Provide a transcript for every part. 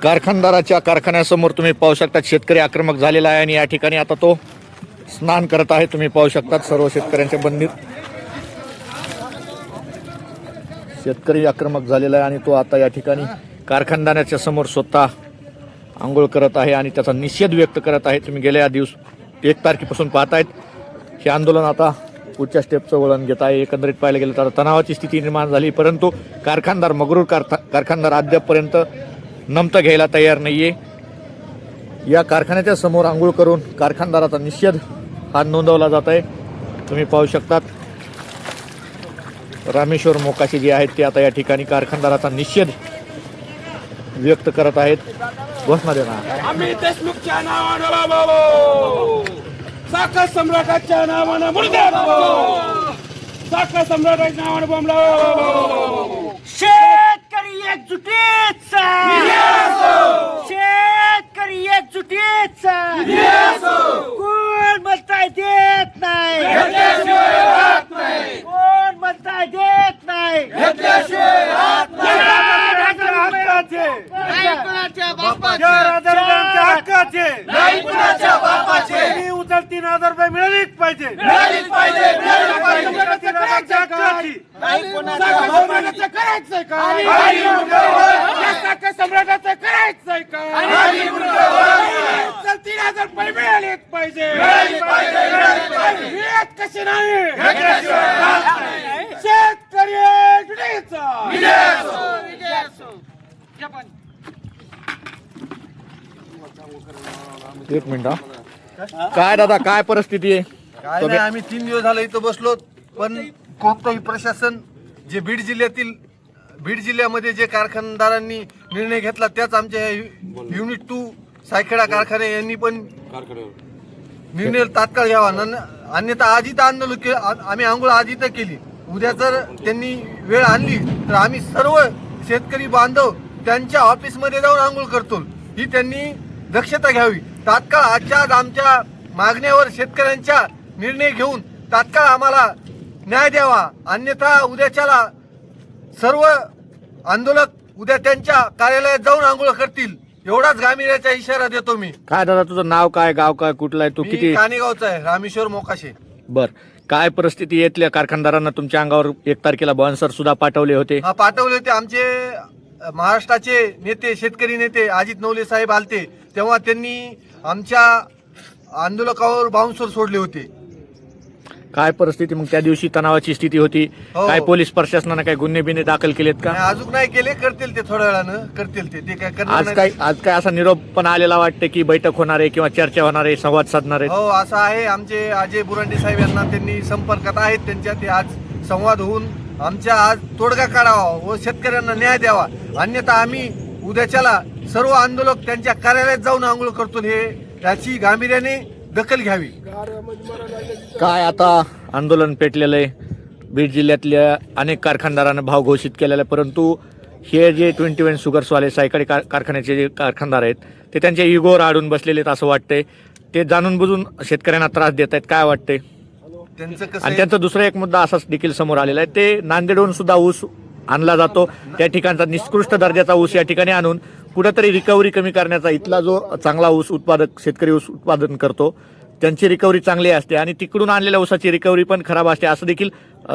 कारखानदाराच्या कारखान्यासमोर तुम्ही पाहू शकता शेतकरी आक्रमक झालेला आहे आणि या ठिकाणी आता तो स्नान करत आहे. तुम्ही पाहू शकता सर्व शेतकऱ्यांच्या बंदीत शेतकरी आक्रमक झालेला आहे आणि तो आता या ठिकाणी कारखानदाराच्या समोर स्वतः आंघोळ करत आहे आणि त्याचा निषेध व्यक्त करत आहे. तुम्ही गेल्या 1 तारखेपासून पाहतायत हे आंदोलन आता पुढच्या स्टेपचं वळण घेत आहे. एकंदरीत पाहायला गेलं तर तणावाची स्थिती निर्माण झाली, परंतु कारखानदार मगरूर कारखानदार अद्यापपर्यंत नमतं घ्यायला तयार नाहीये. या कारखान्याच्या समोर आंघोळ करून कारखानदाराचा निषेध हा नोंदवला जात आहे. तुम्ही पाहू शकतात रामेश्वर मोकाशी जे आहेत ते आता या ठिकाणी कारखानदाराचा निषेध व्यक्त करत आहेत. घोषणा देणार आम्ही देशमुखच्या नावानं बाबा, साखर सम्राटाच्या नावानं मुर्दा बाबा, साखर सम्राटाच्या नावानं बोंबला. शेतकरी एकजुटीचा, शेतकरी एकजुटीचा, कोण म्हणताय देत नाही, कोण म्हणताय देत नाही, उचल 3,000 रुपये मिळालीच पाहिजे, मिळालीच पाहिजे, करायचंय का सम्राटाचं करायचंय का, उचल 3,000 रुपये मिळालीच पाहिजे, मिळत कशी नाही शेतकरी. एक मिनिट काय दादा काय परिस्थिती आहे? काय नाही, आम्ही 3 दिवस झाले इथं बसलो, पण कोणतंही प्रशासन जे बीड जिल्ह्यामध्ये जे कारखानदारांनी निर्णय घेतला त्याच आमच्या युनिट 2 सायखेडा कारखाने यांनी पण निर्णय तात्काळ घ्यावा. अन्यथा आज इथं आंदोलन आम्ही आंघोळ आज इथं केली. उद्या जर त्यांनी वेळ आणली तर आम्ही सर्व शेतकरी बांधव त्यांच्या ऑफिसमध्ये जाऊन आंघोळ करतो. ही त्यांनी दक्षता घ्यावी. तात्काळ आजच्या आज आमच्या मागण्यावर शेतकऱ्यांच्या निर्णय घेऊन तात्काळ आम्हाला न्याय द्यावा. अन्यथा उद्याच्याला सर्व आंदोलक उद्या त्यांच्या कार्यालयात जाऊन आंघोळ करतील, एवढाच गांभीर्याचा इशारा देतो मी. काय दादा तुझं नाव काय, गाव काय, कुठलं आहे, तू किती? कानेगावचा आहे, रामेश्वर मोकाशे. बर, काय परिस्थिती येतल्या कारखानदारांना तुमच्या अंगावर 1 तारखेला बॉन्सर सुद्धा पाठवले होते? हा, पाठवले होते. आमचे महाराष्ट्राचे नेते, शेतकरी नेते अजित नवले साहेब आलते, तेव्हा त्यांनी आमच्या आंदोलकावर बाउन्सर सोडले होते. काय परिस्थिती मग त्या दिवशी तणावाची स्थिती होती? हो. काय पोलीस प्रशासनाने काय गुन्हे बिन्हे दाखल केलेत का? अजून नाही केले, करतील ते थोड्या वेळानं करतील ते काय करणार आज नाही. आज काय असा निरोप पण आलेला वाटते की बैठक होणार आहे किंवा चर्चा होणार आहे, संवाद साधणार आहे? हो, असं आहे. आमचे अजय बुरांडे साहेब यांना त्यांनी संपर्कात आहेत, त्यांच्या ते आज संवाद होऊन आमच्या आज तोडगा काढावा व शेतकऱ्यांना न्याय द्यावा. अन्यथा आम्ही उद्याच्याला सर्व आंदोलक त्यांच्या कार्यालयात जाऊन आंघोळ करतो. हे याची गांभीर्याने दखल घ्यावी. काय आता आंदोलन पेटलेलं आहे. बीड जिल्ह्यातल्या अनेक कारखानदारांना भाव घोषित केलेला आहे, परंतु हे जे 21 शुगर्सवाले सायकडी कारखान्याचे जे कारखानदार आहेत ते त्यांच्या इगोवर आडून बसलेले आहेत असं वाटतंय. ते जाणून बुजून शेतकऱ्यांना त्रास देत आहेत. काय वाटतंय? त्यांचं कसं आणि त्यांचा दुसरा एक मुद्दा असाच देखील समोर आलेला आहे, ते नांदेडहून सुद्धा ऊस आणला जातो. त्या ठिकाणचा निकृष्ट दर्जाचा ऊस या ठिकाणी आणून कुठेतरी रिकव्हरी कमी करण्याचा, इथला जो चांगला ऊस उत्पादक शेतकरी ऊस उत्पादन करतो त्यांची रिकव्हरी चांगली असते आणि तिकडून आणलेल्या ऊसाची रिकव्हरी पण खराब असते असं देखील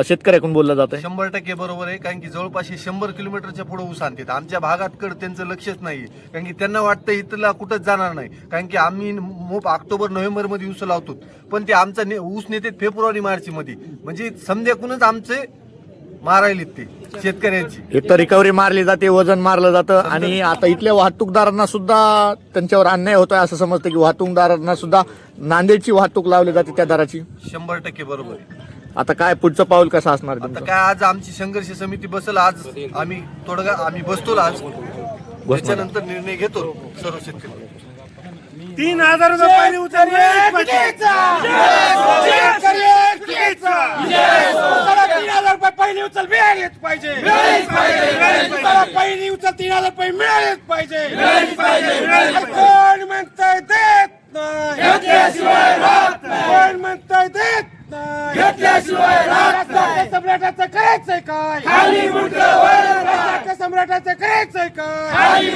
शेतकऱ्याकडून बोललं जातं. 100% बरोबर आहे. कारण की जवळपास 100 किलोमीटरच्या पुढे ऊस आणतात. आमच्या भागातकडे त्यांचं लक्षच नाही, कारण की त्यांना वाटतं इथला कुठंच जाणार नाही. कारण की आम्ही ऑक्टोबर नोव्हेंबर मध्ये ऊस लावतो, पण ते आमचा ऊस नेते फेब्रुवारी मार्च मध्ये, म्हणजे समजेकूनच आमचे मारायलेत ते शेतकऱ्यांची. एक तर रिकव्हरी मारली जाते, वजन मारलं जातं आणि आता इथल्या वाहतूकदारांना सुद्धा त्यांच्यावर अन्याय होतोय असं समजतं की वाहतूकदारांना सुद्धा नांदेडची वाहतूक लावली जाते त्या दराची. 100% बरोबर आहे. आता काय पुढचं पाऊल कसं असणार आता तुमचं? काय, आज आमची संघर्ष समिती बसल, आज आम्ही बसतो आज, त्याच्यानंतर निर्णय घेतो सर्व शेतकरी. 3,000 रुपये पहिली उचल मिळालीच पाहिजे, 3,000 रुपये पहिली उचल मिळालीच पाहिजे, पहिली उचल 3,000 रुपये मिळालीच पाहिजे. कोण म्हणताय देत नाही, कोण म्हणताय देत नाही रस्त्याच्या सम्राटाचं करायचंय काय रस्त्याच्या सम्राटाचं करायचंय काय